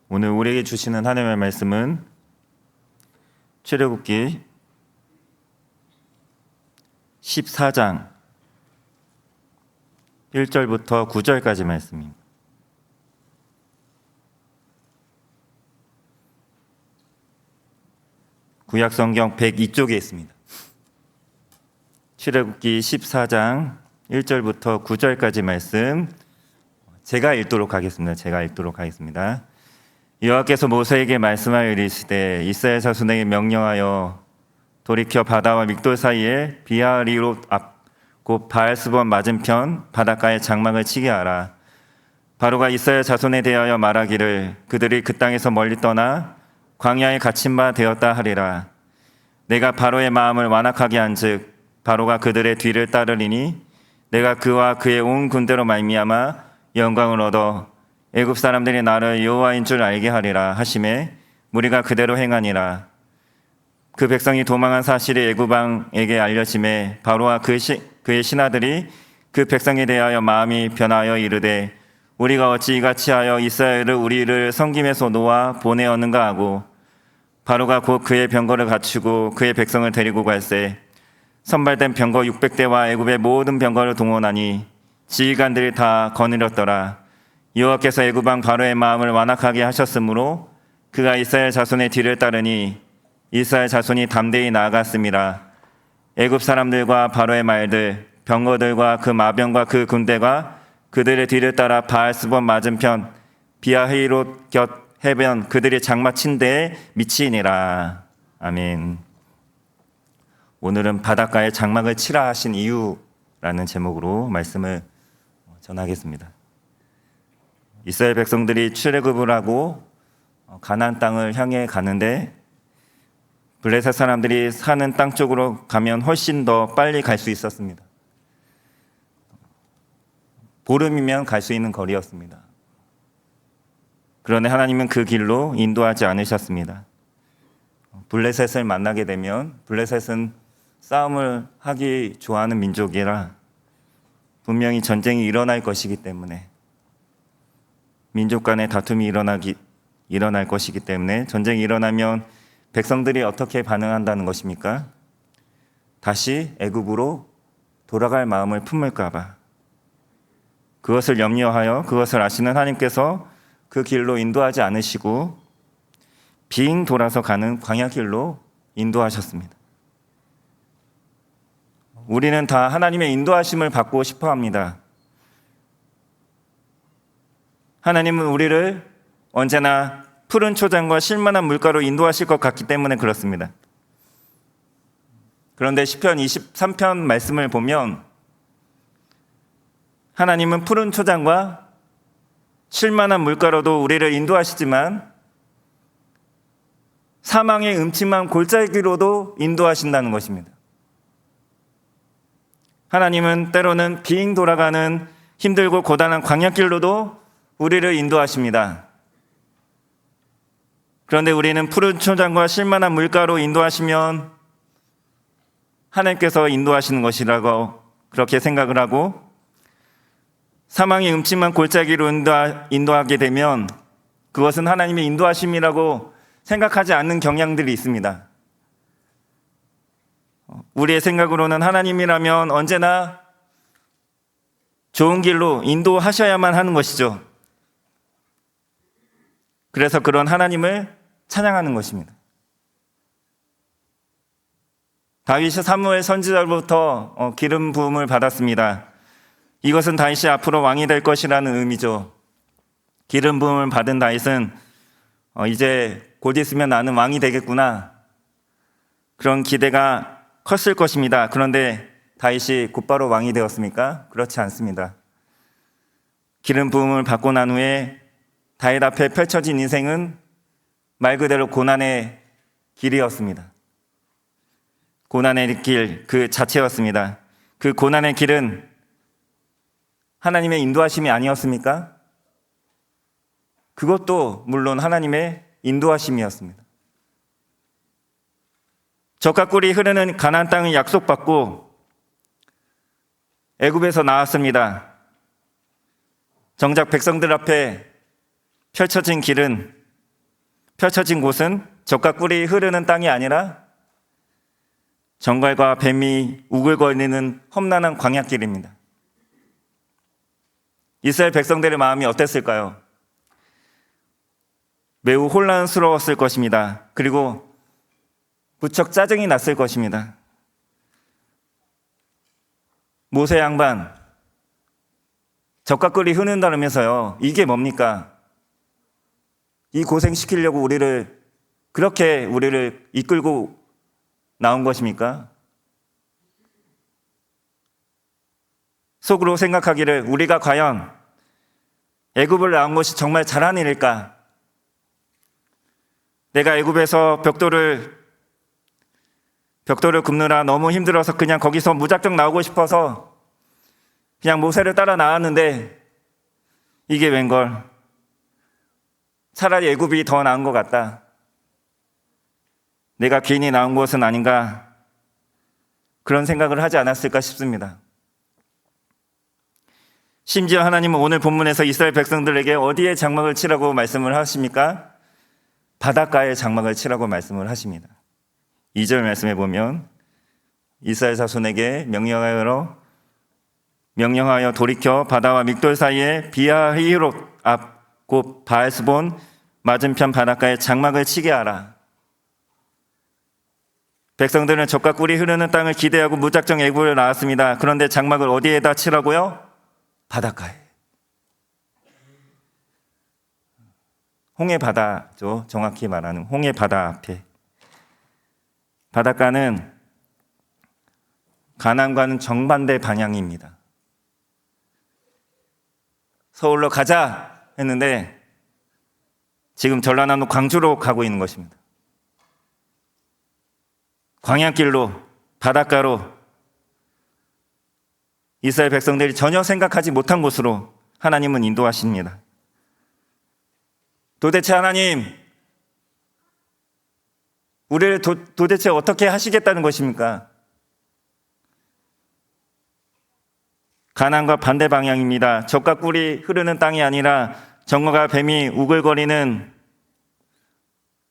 오늘 우리에게 주시는 하나님의 말씀은 출애굽기 14장 1절부터 9절까지 말씀입니다. 구약성경 102쪽에 있습니다. 출애굽기 14장 1절부터 9절까지 말씀 제가 읽도록 하겠습니다. 여호와께서 모세에게 말씀하여 이르시되 이스라엘 자손에게 명령하여 돌이켜 바다와 믹돌 사이에 비하리롯 앞 곧 바알스본 맞은편 바닷가에 장막을 치게 하라. 바로가 이스라엘 자손에 대하여 말하기를 그들이 그 땅에서 멀리 떠나 광야에 갇힌 바 되었다 하리라. 내가 바로의 마음을 완악하게 한즉 바로가 그들의 뒤를 따르리니 내가 그와 그의 온 군대로 말미암아 영광을 얻어 애굽 사람들이 나를 여호와인 줄 알게 하리라 하시매 무리가 그대로 행하니라. 그 백성이 도망한 사실이 애굽 왕에게 알려지매 바로와 그의 신하들이 그 백성에 대하여 마음이 변하여 이르되 우리가 어찌 이같이 하여 이스라엘을 우리를 섬김에서 놓아 보내었는가 하고 바로가 곧 그의 병거를 갖추고 그의 백성을 데리고 갈새 선발된 병거 600대와 애굽의 모든 병거를 동원하니 지휘관들이 다 거느렸더라. 여호와께서 애굽 왕 바로의 마음을 완악하게 하셨으므로 그가 이스라엘 자손의 뒤를 따르니 이스라엘 자손이 담대히 나아갔음이라. 애굽 사람들과 바로의 말들 병거들과 그 마병과 그 군대가 그들의 뒤를 따라 바알스본 맞은편 비하히롯 곁 해변 그들이 장막 친 데에 미치니라. 아멘. 오늘은 바닷가에 장막을 치라 하신 이유라는 제목으로 말씀을 전하겠습니다. 이스라엘 백성들이 출애굽을 하고 가나안 땅을 향해 가는데 블레셋 사람들이 사는 땅 쪽으로 가면 훨씬 더 빨리 갈 수 있었습니다. 보름이면 갈 수 있는 거리였습니다. 그런데 하나님은 그 길로 인도하지 않으셨습니다. 블레셋을 만나게 되면 블레셋은 싸움을 하기 좋아하는 민족이라 분명히 전쟁이 일어날 것이기 때문에 민족 간의 다툼이 일어날 것이기 때문에 전쟁이 일어나면 백성들이 어떻게 반응한다는 것입니까? 다시 애굽으로 돌아갈 마음을 품을까 봐. 그것을 염려하여 그것을 아시는 하나님께서 그 길로 인도하지 않으시고 빙 돌아서 가는 광야길로 인도하셨습니다. 우리는 다 하나님의 인도하심을 받고 싶어 합니다. 하나님은 우리를 언제나 푸른 초장과 쉴만한 물가로 인도하실 것 같기 때문에 그렇습니다. 그런데 시편 23편 말씀을 보면 하나님은 푸른 초장과 쉴만한 물가로도 우리를 인도하시지만 사망의 음침한 골짜기로도 인도하신다는 것입니다. 하나님은 때로는 빙 돌아가는 힘들고 고단한 광야길로도 우리를 인도하십니다. 그런데 우리는 푸른 초장과 쉴만한 물가로 인도하시면 하나님께서 인도하시는 것이라고 그렇게 생각을 하고 사망의 음침한 골짜기로 인도하게 되면 그것은 하나님의 인도하심이라고 생각하지 않는 경향들이 있습니다. 우리의 생각으로는 하나님이라면 언제나 좋은 길로 인도하셔야만 하는 것이죠. 그래서 그런 하나님을 찬양하는 것입니다. 다윗이 사무엘 선지자로부터 기름 부음을 받았습니다. 이것은 다윗이 앞으로 왕이 될 것이라는 의미죠. 기름 부음을 받은 다윗은 이제 곧 있으면 나는 왕이 되겠구나. 그런 기대가 컸을 것입니다. 그런데 다윗이 곧바로 왕이 되었습니까? 그렇지 않습니다. 기름 부음을 받고 난 후에 다윗 앞에 펼쳐진 인생은 말 그대로 고난의 길이었습니다. 고난의 길 그 자체였습니다. 그 고난의 길은 하나님의 인도하심이 아니었습니까? 그것도 물론 하나님의 인도하심이었습니다. 젖과 꿀이 흐르는 가나안 땅을 약속받고 애굽에서 나왔습니다. 정작 백성들 앞에 펼쳐진 길은 펼쳐진 곳은 젖과 꿀이 흐르는 땅이 아니라 정갈과 뱀이 우글거리는 험난한 광야길입니다. 이스라엘 백성들의 마음이 어땠을까요? 매우 혼란스러웠을 것입니다. 그리고 무척 짜증이 났을 것입니다. 모세 양반, 젖과 꿀이 흐른다면서요. 이게 뭡니까? 이 고생시키려고 그렇게 우리를 이끌고 나온 것입니까? 속으로 생각하기를 우리가 과연 애굽을 나온 것이 정말 잘한 일일까? 내가 애굽에서 벽돌을 굽느라 너무 힘들어서 그냥 거기서 무작정 나오고 싶어서 그냥 모세를 따라 나왔는데 이게 웬걸? 차라리 애굽이 더 나은 것 같다. 내가 괜히 나온 것은 아닌가? 그런 생각을 하지 않았을까 싶습니다. 심지어 하나님은 오늘 본문에서 이스라엘 백성들에게 어디에 장막을 치라고 말씀을 하십니까? 바닷가에 장막을 치라고 말씀을 하십니다. 2절 말씀에 보면 이스라엘 자손에게 명령하여 돌이켜 바다와 믹돌 사이에 비하히롯 앞 곧 바알스본 맞은편 바닷가에 장막을 치게 하라. 백성들은 젖과 꿀이 흐르는 땅을 기대하고 무작정 애굽을 나왔습니다. 그런데 장막을 어디에다 치라고요? 바닷가에. 홍해 바다죠. 정확히 말하는 홍해 바다 앞에. 바닷가는 가나안과는 정반대 방향입니다. 서울로 가자 했는데 지금 전라남도 광주로 가고 있는 것입니다. 광야길로, 바닷가로 이스라엘 백성들이 전혀 생각하지 못한 곳으로 하나님은 인도하십니다. 도대체 하나님, 우리를 도대체 어떻게 하시겠다는 것입니까? 가나안과 반대 방향입니다. 젖과 꿀이 흐르는 땅이 아니라 정갈과 뱀이 우글거리는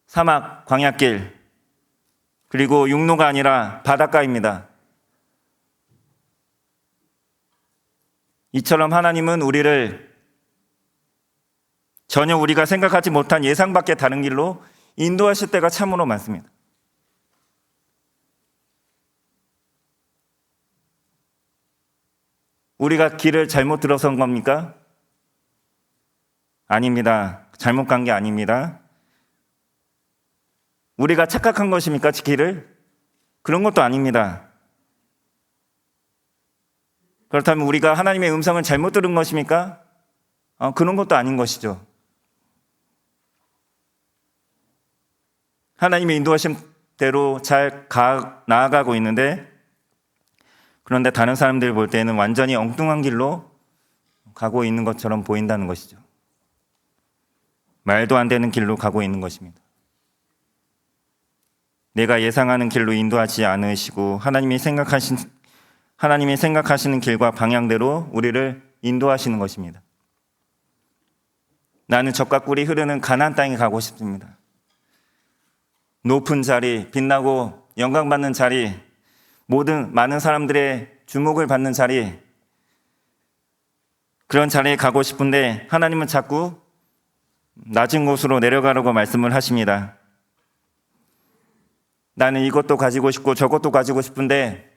사막, 광야길, 그리고 육로가 아니라 바닷가입니다. 이처럼 하나님은 우리를 전혀 우리가 생각하지 못한 예상 밖의 다른 길로 인도하실 때가 참으로 많습니다. 우리가 길을 잘못 들어선 겁니까? 아닙니다. 잘못 간 게 아닙니다. 우리가 착각한 것입니까? 길을? 그런 것도 아닙니다. 그렇다면 우리가 하나님의 음성을 잘못 들은 것입니까? 그런 것도 아닌 것이죠. 하나님의 인도하신 대로 잘 나아가고 있는데, 그런데 다른 사람들이 볼 때는 완전히 엉뚱한 길로 가고 있는 것처럼 보인다는 것이죠. 말도 안 되는 길로 가고 있는 것입니다. 내가 예상하는 길로 인도하지 않으시고 하나님이 생각하시는 길과 방향대로 우리를 인도하시는 것입니다. 나는 젖과 꿀이 흐르는 가나안 땅에 가고 싶습니다. 높은 자리, 빛나고 영광받는 자리, 많은 사람들의 주목을 받는 자리, 그런 자리에 가고 싶은데 하나님은 자꾸 낮은 곳으로 내려가라고 말씀을 하십니다. 나는 이것도 가지고 싶고 저것도 가지고 싶은데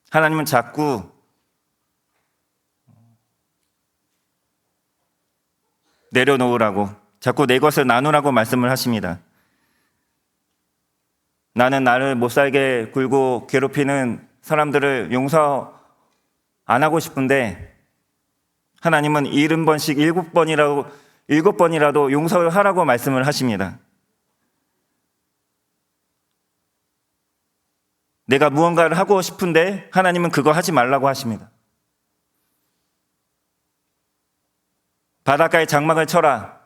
하나님은 자꾸 내려놓으라고, 자꾸 내 것을 나누라고 말씀을 하십니다. 나는 나를 못살게 굴고 괴롭히는 사람들을 용서 안 하고 싶은데 하나님은 70번씩 7번이라도 용서를 하라고 말씀을 하십니다. 내가 무언가를 하고 싶은데 하나님은 그거 하지 말라고 하십니다. 바닷가에 장막을 쳐라.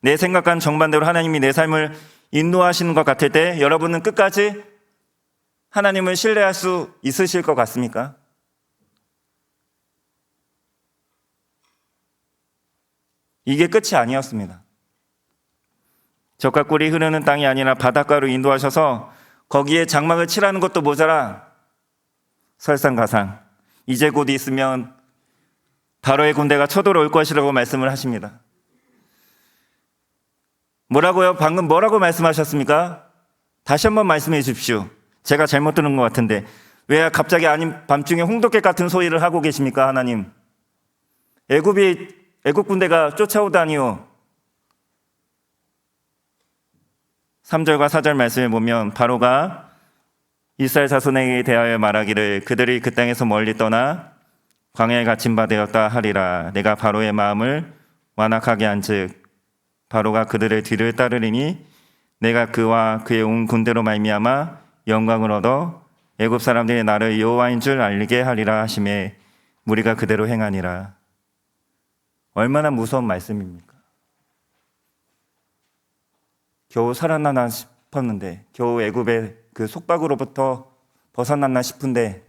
내 생각과는 정반대로 하나님이 내 삶을 인도하시는 것 같을 때 여러분은 끝까지 하나님을 신뢰할 수 있으실 것 같습니까? 이게 끝이 아니었습니다. 젖과 꿀이 흐르는 땅이 아니라 바닷가로 인도하셔서 거기에 장막을 칠하는 것도 모자라 설상가상 이제 곧 있으면 바로의 군대가 쳐들어올 것이라고 말씀을 하십니다. 뭐라고요? 방금 뭐라고 말씀하셨습니까? 다시 한번 말씀해 주십시오. 제가 잘못 들은 것 같은데 왜 갑자기 아닌 밤중에 홍도깨 같은 소리를 하고 계십니까? 하나님, 애굽 군대가 쫓아오다니요. 3절과 4절 말씀에 보면 바로가 이스라엘 자손에게 대하여 말하기를 그들이 그 땅에서 멀리 떠나 광야에 갇힌 바 되었다 하리라. 내가 바로의 마음을 완악하게 한즉 바로가 그들의 뒤를 따르리니 내가 그와 그의 온 군대로 말미암아 영광을 얻어 애굽 사람들이 나를 여호와인 줄 알게 하리라 하심에 무리가 그대로 행하니라. 얼마나 무서운 말씀입니까? 겨우 살아나나 싶었는데, 겨우 애굽의 그 속박으로부터 벗어났나 싶은데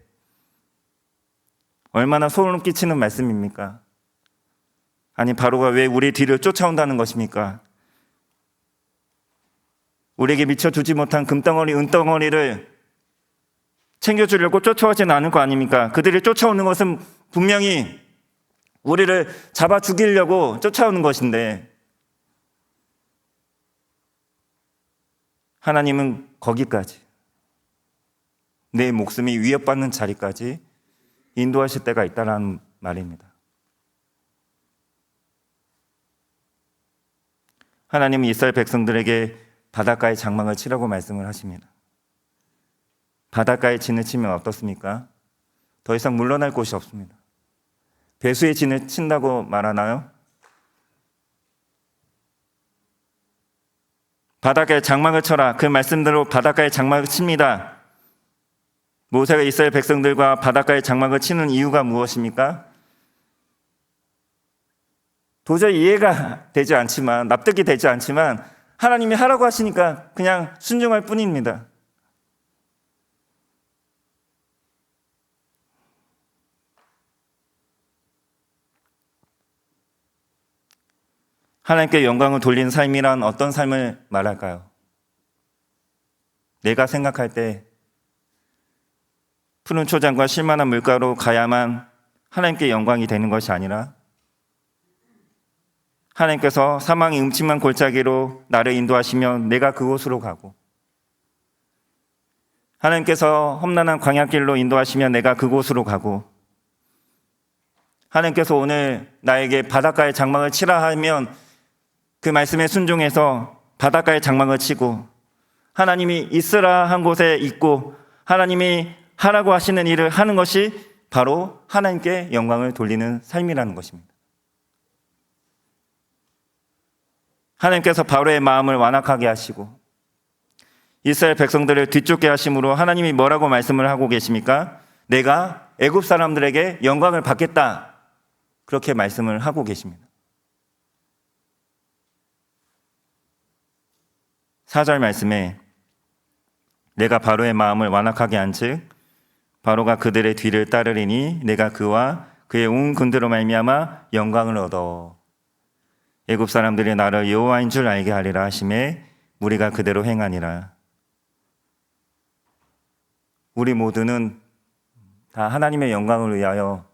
얼마나 소름 끼치는 말씀입니까? 아니, 바로가 왜 우리 뒤를 쫓아온다는 것입니까? 우리에게 미처 주지 못한 금덩어리, 은덩어리를 챙겨주려고 쫓아오지는 않을 거 아닙니까? 그들이 쫓아오는 것은 분명히 우리를 잡아 죽이려고 쫓아오는 것인데 하나님은 거기까지, 내 목숨이 위협받는 자리까지 인도하실 때가 있다는 말입니다. 하나님은 이스라엘 백성들에게 바닷가에 장막을 치라고 말씀을 하십니다. 바닷가에 진을 치면 어떻습니까? 더 이상 물러날 곳이 없습니다. 배수의 진을 친다고 말하나요? 바닷가에 장막을 쳐라. 그 말씀대로 바닷가에 장막을 칩니다. 모세가 이스라엘 백성들과 바닷가에 장막을 치는 이유가 무엇입니까? 도저히 이해가 되지 않지만, 납득이 되지 않지만 하나님이 하라고 하시니까 그냥 순종할 뿐입니다. 하나님께 영광을 돌리는 삶이란 어떤 삶을 말할까요? 내가 생각할 때 푸른 초장과 쉴만한 물가로 가야만 하나님께 영광이 되는 것이 아니라 하나님께서 사망의 음침한 골짜기로 나를 인도하시면 내가 그곳으로 가고, 하나님께서 험난한 광야길로 인도하시면 내가 그곳으로 가고, 하나님께서 오늘 나에게 바닷가에 장막을 치라 하면 그 말씀에 순종해서 바닷가에 장막을 치고, 하나님이 있으라 한 곳에 있고 하나님이 하라고 하시는 일을 하는 것이 바로 하나님께 영광을 돌리는 삶이라는 것입니다. 하나님께서 바로의 마음을 완악하게 하시고 이스라엘 백성들을 뒤쫓게 하심으로 하나님이 뭐라고 말씀을 하고 계십니까? 내가 애굽 사람들에게 영광을 받겠다, 그렇게 말씀을 하고 계십니다. 4절 말씀에 내가 바로의 마음을 완악하게 한즉 바로가 그들의 뒤를 따르리니 내가 그와 그의 온 군대로 말미암아 영광을 얻어 애굽 사람들이 나를 여호와인 줄 알게 하리라 하심에 무리가 그대로 행하니라. 우리 모두는 다 하나님의 영광을 위하여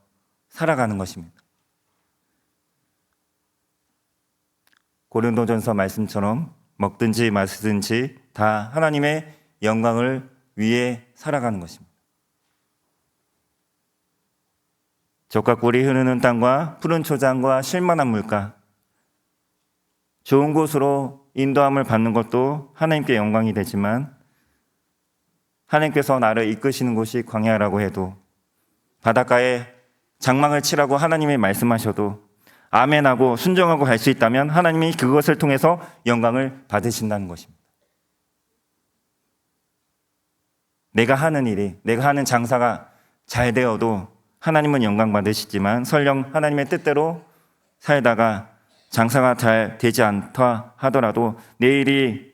살아가는 것입니다. 고린도전서 말씀처럼 먹든지 마시든지 다 하나님의 영광을 위해 살아가는 것입니다. 젖과 꿀이 흐르는 땅과 푸른 초장과 쉴만한 물가, 좋은 곳으로 인도함을 받는 것도 하나님께 영광이 되지만 하나님께서 나를 이끄시는 곳이 광야라고 해도, 바닷가에 장막을 치라고 하나님이 말씀하셔도 아멘하고 순종하고 갈 수 있다면 하나님이 그것을 통해서 영광을 받으신다는 것입니다. 내가 하는 일이, 내가 하는 장사가 잘 되어도 하나님은 영광 받으시지만 설령 하나님의 뜻대로 살다가 장사가 잘 되지 않다 하더라도, 내 일이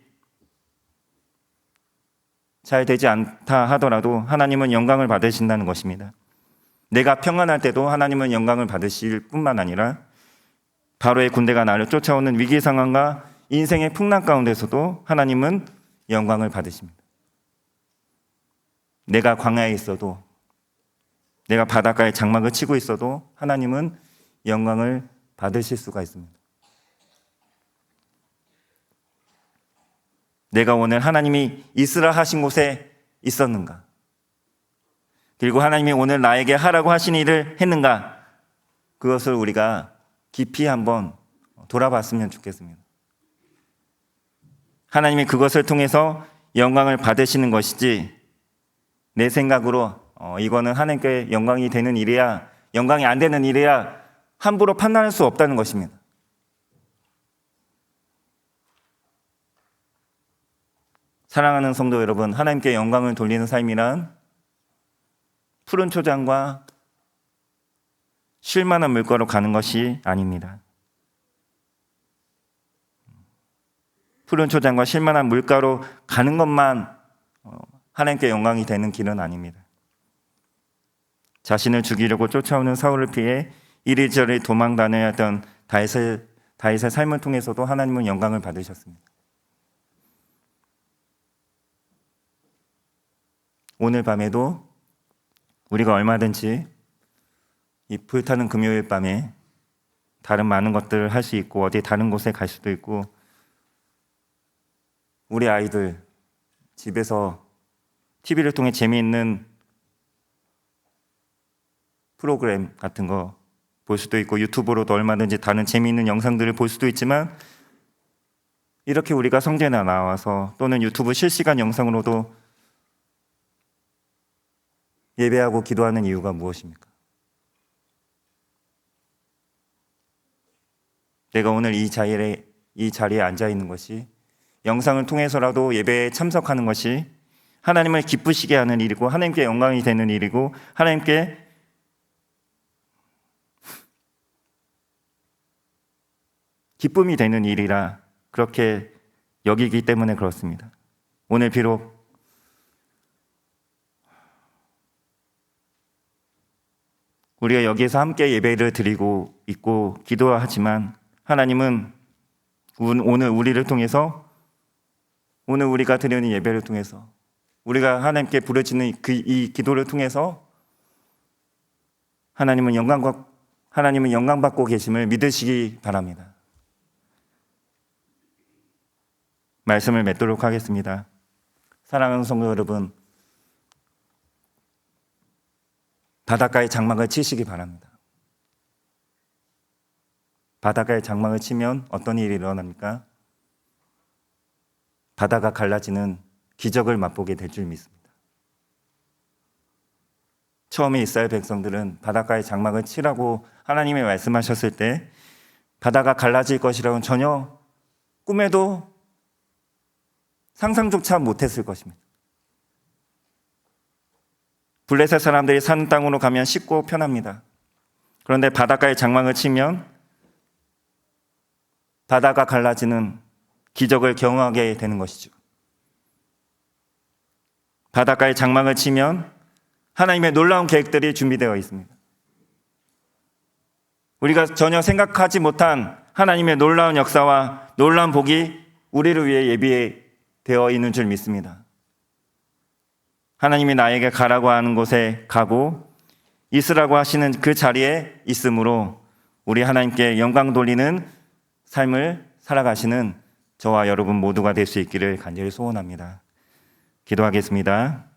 잘 되지 않다 하더라도 하나님은 영광을 받으신다는 것입니다. 내가 평안할 때도 하나님은 영광을 받으실 뿐만 아니라 바로의 군대가 나를 쫓아오는 위기 상황과 인생의 풍랑 가운데서도 하나님은 영광을 받으십니다. 내가 광야에 있어도, 내가 바닷가에 장막을 치고 있어도 하나님은 영광을 받으실 수가 있습니다. 내가 오늘 하나님이 있으라 하신 곳에 있었는가? 그리고 하나님이 오늘 나에게 하라고 하신 일을 했는가? 그것을 우리가 깊이 한번 돌아봤으면 좋겠습니다. 하나님이 그것을 통해서 영광을 받으시는 것이지, 내 생각으로 이거는 하나님께 영광이 되는 일이야, 영광이 안 되는 일이야 함부로 판단할 수 없다는 것입니다. 사랑하는 성도 여러분, 하나님께 영광을 돌리는 삶이란 푸른 초장과 쉴만한 물가로 가는 것이 아닙니다. 푸른 초장과 쉴만한 물가로 가는 것만 하나님께 영광이 되는 길은 아닙니다. 자신을 죽이려고 쫓아오는 사울을 피해 이리저리 도망 다녀야 했던 다윗의 삶을 통해서도 하나님은 영광을 받으셨습니다. 오늘 밤에도 우리가 얼마든지 이 불타는 금요일 밤에 다른 많은 것들을 할 수 있고 어디 다른 곳에 갈 수도 있고, 우리 아이들 집에서 TV를 통해 재미있는 프로그램 같은 거 볼 수도 있고, 유튜브로도 얼마든지 다른 재미있는 영상들을 볼 수도 있지만, 이렇게 우리가 성전에 나와서 또는 유튜브 실시간 영상으로도 예배하고 기도하는 이유가 무엇입니까? 내가 오늘 이 자리에 앉아 있는 것이, 영상을 통해서라도 예배에 참석하는 것이 하나님을 기쁘시게 하는 일이고 하나님께 영광이 되는 일이고 하나님께 기쁨이 되는 일이라 그렇게 여기기 때문에 그렇습니다. 오늘 비록 우리가 여기에서 함께 예배를 드리고 있고 기도하지만, 하나님은 오늘 우리를 통해서, 오늘 우리가 드리는 예배를 통해서, 우리가 하나님께 부르짖는 이 기도를 통해서 하나님은 영광받고 계심을 믿으시기 바랍니다. 말씀을 맺도록 하겠습니다. 사랑하는 성도 여러분, 바닷가에 장막을 치시기 바랍니다. 바닷가에 장막을 치면 어떤 일이 일어납니까? 바다가 갈라지는 기적을 맛보게 될 줄 믿습니다. 처음에 이스라엘 백성들은 바닷가에 장막을 치라고 하나님이 말씀하셨을 때 바다가 갈라질 것이라고는 전혀 꿈에도 상상조차 못했을 것입니다. 블레셋 사람들이 사는 땅으로 가면 쉽고 편합니다. 그런데 바닷가에 장막을 치면 바다가 갈라지는 기적을 경험하게 되는 것이죠. 바닷가에 장막을 치면 하나님의 놀라운 계획들이 준비되어 있습니다. 우리가 전혀 생각하지 못한 하나님의 놀라운 역사와 놀라운 복이 우리를 위해 예비되어 있는 줄 믿습니다. 하나님이 나에게 가라고 하는 곳에 가고 있으라고 하시는 그 자리에 있으므로 우리 하나님께 영광 돌리는 삶을 살아가시는 저와 여러분 모두가 될 수 있기를 간절히 소원합니다. 기도하겠습니다.